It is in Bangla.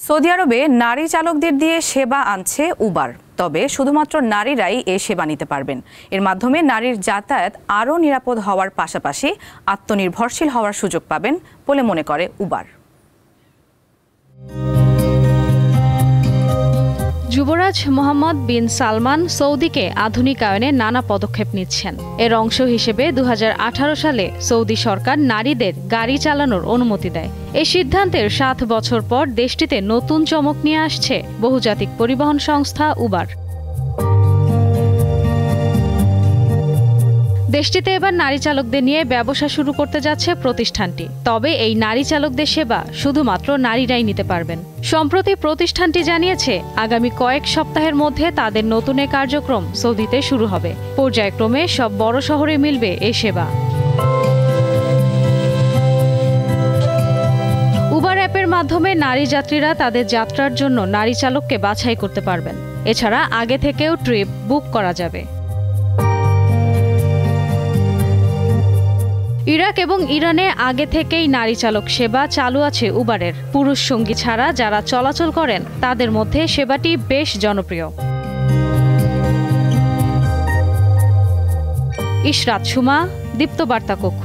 সৌদি আরবে নারী চালকদের দিয়ে সেবা আনছে উবার। তবে শুধুমাত্র নারীরাই এই সেবা নিতে পারবেন। এর মাধ্যমে নারীর যাতায়াত আরও নিরাপদ হওয়ার পাশাপাশি আত্মনির্ভরশীল হওয়ার সুযোগ পাবেন বলে মনে করে উবার। যুবরাজ মোহাম্মদ বিন সালমান সৌদিকে আধুনিকায়নে নানা পদক্ষেপ নিচ্ছেন। এর অংশ হিসেবে 2018 সালে সৌদি সরকার নারীদের গাড়ি চালানোর অনুমতি দেয়। এই সিদ্ধান্তের 7 বছর পর দেশটিতে নতুন চমক নিয়ে আসছে বহুজাতিক পরিবহন সংস্থা উবার। দেশটিতে এবার নারী চালকদের নিয়ে ব্যবসা শুরু করতে যাচ্ছে প্রতিষ্ঠানটি। তবে এই নারী চালকদের সেবা শুধুমাত্র নারীরাই নিতে পারবেন। সম্প্রতি প্রতিষ্ঠানটি জানিয়েছে আগামী কয়েক সপ্তাহের মধ্যে তাদের নতুন কার্যক্রম সৌদিতে শুরু হবে। পর্যায়ক্রমে সব বড় শহরে মিলবে এই সেবা। উবার অ্যাপের মাধ্যমে নারী যাত্রীরা তাদের যাত্রার জন্য নারী চালককে বাছাই করতে পারবেন। এছাড়া আগে থেকেও ট্রিপ বুক করা যাবে। ইরাক এবং ইরানে আগে থেকেই নারী চালক সেবা চালু আছে উবারের। পুরুষ সঙ্গী ছাড়া যারা চলাচল করেন তাদের মধ্যে সেবাটি বেশ জনপ্রিয়। ইশরাত সুমা, দীপ্ত বার্তা কক্ষ।